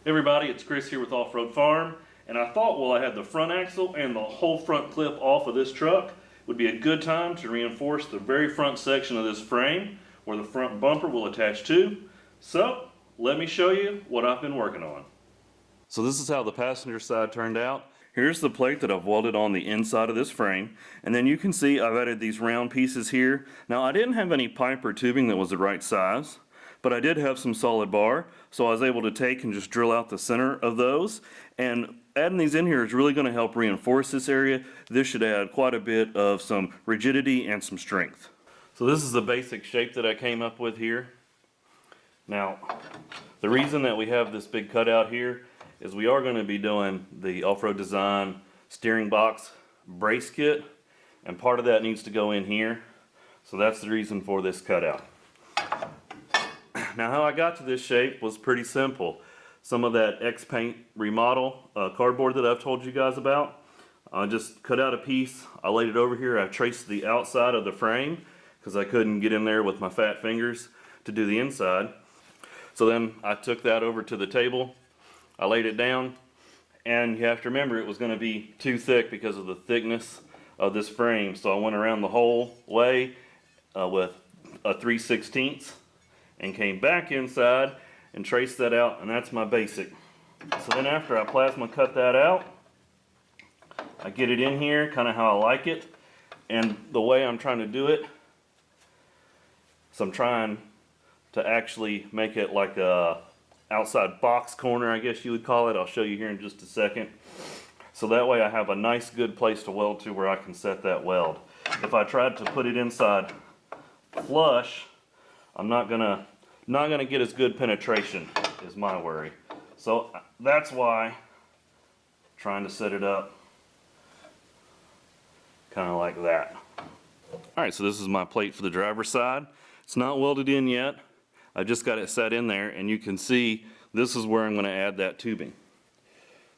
Hey everybody, it's Chris here with Off-Road Farm, and I thought while I had the front axle and the whole front clip off of this truck, it would be a good time to reinforce the very front section of this frame where the front bumper will attach to. So, let me show you what I've been working on. So this is how the passenger side turned out. Here's the plate that I've welded on the inside of this frame, and then you can see I've added these round pieces here. Now I didn't have any pipe or tubing that was the right size, but I did have some solid bar, so I was able to take and just drill out the center of those. And adding these in here is really going to help reinforce this area. This should add quite a bit of some rigidity and some strength. So this is the basic shape that I came up with here. Now, the reason that we have this big cutout here is we are going to be doing the Off-Road Design steering box brace kit, and part of that needs to go in here. So that's the reason for this cutout. Now how I got to this shape was pretty simple. Some of that X-Paint remodel cardboard that I've told you guys about, I just cut out a piece, I laid it over here, I traced the outside of the frame because I couldn't get in there with my fat fingers to do the inside. So then I took that over to the table, I laid it down, and you have to remember it was going to be too thick because of the thickness of this frame. So I went around the whole way with a 3/16 and came back inside and traced that out, and that's my basic. So then after I plasma cut that out, I get it in here kind of how I like it, and the way I'm trying to do it, so I'm trying to actually make it like a outside box corner, I guess you would call it. I'll show you here in just a second. So that way I have a nice good place to weld to where I can set that weld. If I tried to put it inside flush, I'm not gonna get as good penetration, is my worry. So that's why I'm trying to set it up kind of like that. Alright, so this is my plate for the driver's side. It's not welded in yet. I just got it set in there, and you can see this is where I'm going to add that tubing.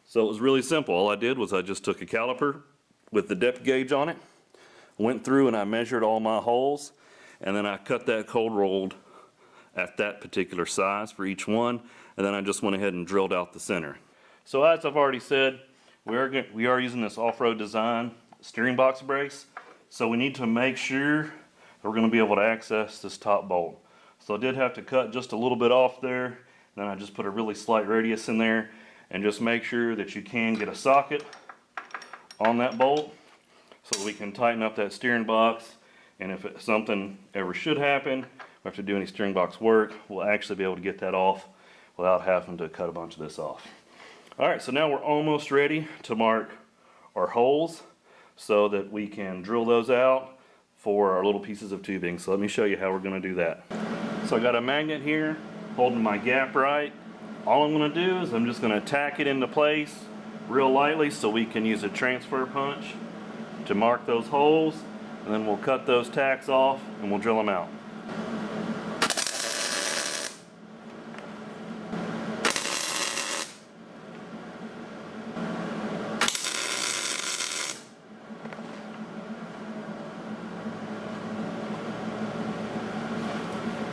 So it was really simple. All I did was I just took a caliper with the depth gauge on it, went through and I measured all my holes, and then I cut that cold rolled at that particular size for each one, and then I just went ahead and drilled out the center. So as I've already said, we are using this Off-Road Design steering box brace, so we need to make sure that we're going to be able to access this top bolt. So I did have to cut just a little bit off there, then I just put a really slight radius in there, and just make sure that you can get a socket on that bolt so that we can tighten up that steering box. And if something ever should happen, we have to do any steering box work, we'll actually be able to get that off without having to cut a bunch of this off. Alright, so now we're almost ready to mark our holes so that we can drill those out for our little pieces of tubing. So let me show you how we're going to do that. So I got a magnet here holding my gap right. All I'm going to do is I'm just going to tack it into place real lightly so we can use a transfer punch to mark those holes, and then we'll cut those tacks off and we'll drill them out.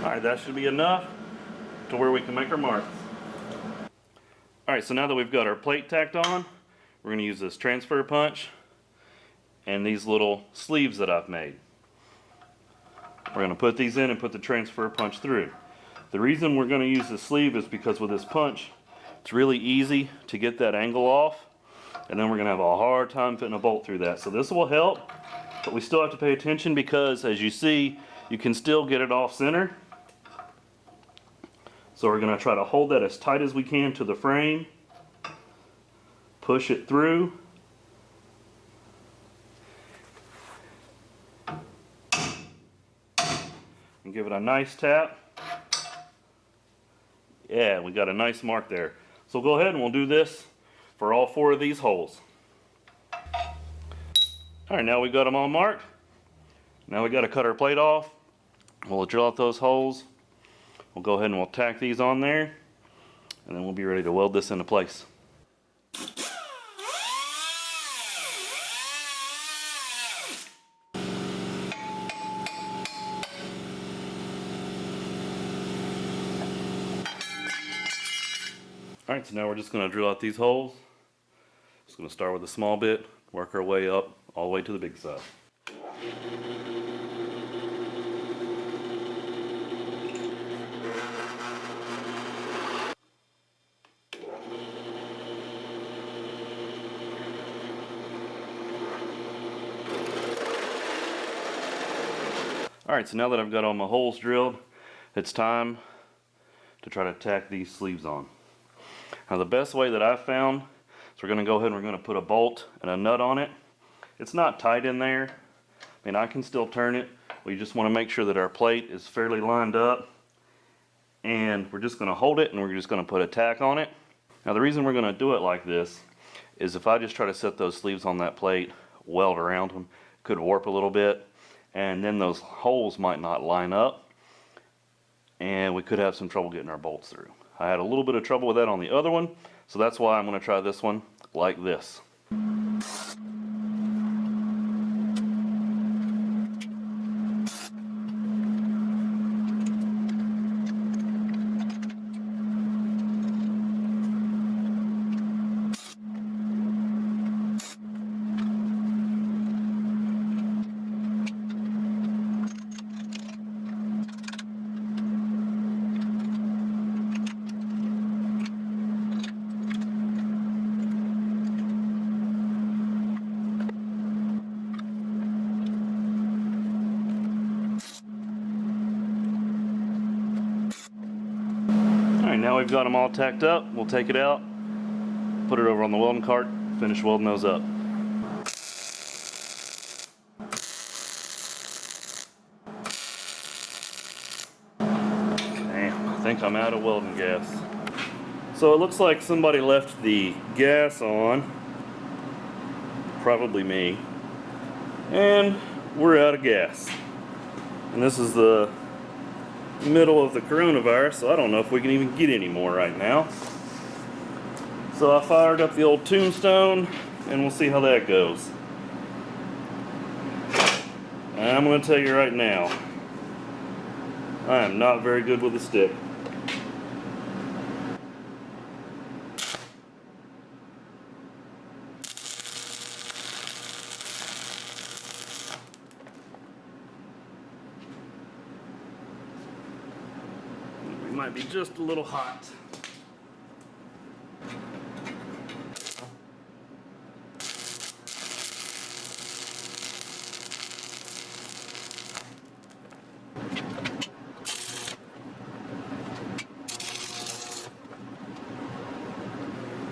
Alright, that should be enough to where we can make our marks. Alright, so now that we've got our plate tacked on, we're going to use this transfer punch and these little sleeves that I've made. We're going to put these in and put the transfer punch through. The reason we're going to use the sleeve is because with this punch, it's really easy to get that angle off, and then we're going to have a hard time fitting a bolt through that. So this will help, but we still have to pay attention because as you see, you can still get it off center. So we're going to try to hold that as tight as we can to the frame, push it through, and give it a nice tap. Yeah, we got a nice mark there. So go ahead and we'll do this for all 4 of these holes. Alright, now we got them all marked. Now we got to cut our plate off. We'll drill out those holes. We'll go ahead and we'll tack these on there, and then we'll be ready to weld this into place. Alright, so now we're just going to drill out these holes. Just going to start with a small bit, work our way up all the way to the big side. Alright, so now that I've got all my holes drilled, it's time to try to tack these sleeves on. Now the best way that I've found is we're going to go ahead and we're going to put a bolt and a nut on it. It's not tight in there. I mean, I can still turn it. We just want to make sure that our plate is fairly lined up. And we're just going to hold it and we're just going to put a tack on it. Now the reason we're going to do it like this is if I just try to set those sleeves on that plate, weld around them, it could warp a little bit. And then those holes might not line up. And we could have some trouble getting our bolts through. I had a little bit of trouble with that on the other one, so that's why I'm going to try this one like this. Now we've got them all tacked up. We'll take it out, put it over on the welding cart, finish welding those up. Damn, I think I'm out of welding gas. So it looks like somebody left the gas on, probably me, and we're out of gas. And this is the middle of the coronavirus, so I don't know if we can even get any more right now. So I fired up the old Tombstone and we'll see how that goes. And I'm going to tell you right now, I am not very good with a stick. Might be just a little hot.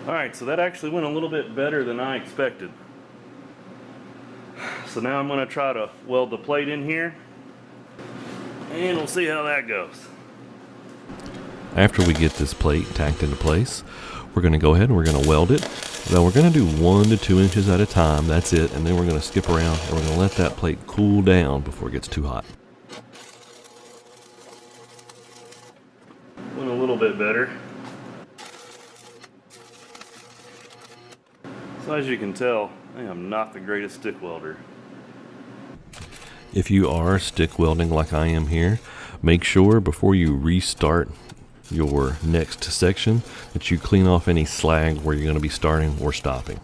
Alright, so that actually went a little bit better than I expected. So now I'm going to try to weld the plate in here, and we'll see how that goes. After we get this plate tacked into place, we're going to go ahead and we're going to weld it. Now we're going to do 1 to 2 inches at a time, that's it, and then we're going to skip around and we're going to let that plate cool down before it gets too hot. Went a little bit better. So as you can tell, I am not the greatest stick welder. If you are stick welding like I am here, make sure before you restart your next section that you clean off any slag where you're going to be starting or stopping.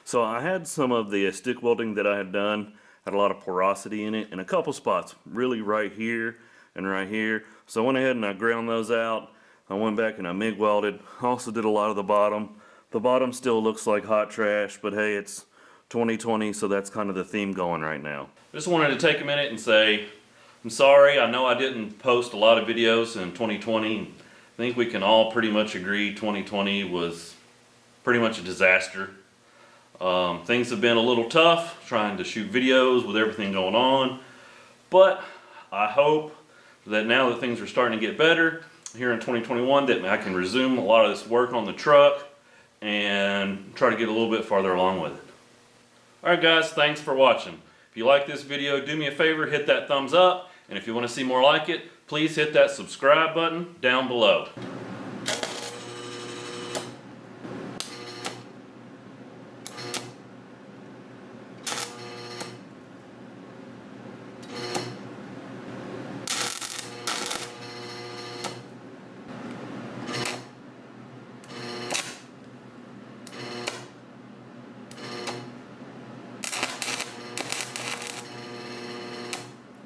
So I had some of the stick welding that I had done, had a lot of porosity in it in a couple spots, really right here and right here. So I went ahead and I ground those out. I went back and I MIG welded. Also did a lot of the bottom. The bottom still looks like hot trash, but hey, it's 2020, so that's kind of the theme going right now. Just wanted to take a minute and say, I'm sorry, I know I didn't post a lot of videos in 2020. I think we can all pretty much agree 2020 was pretty much a disaster. Things have been a little tough trying to shoot videos with everything going on, but I hope that now that things are starting to get better here in 2021 that I can resume a lot of this work on the truck and try to get a little bit farther along with it. Alright guys, thanks for watching. If you like this video, do me a favor, hit that thumbs up, and if you want to see more like it, please hit that subscribe button down below.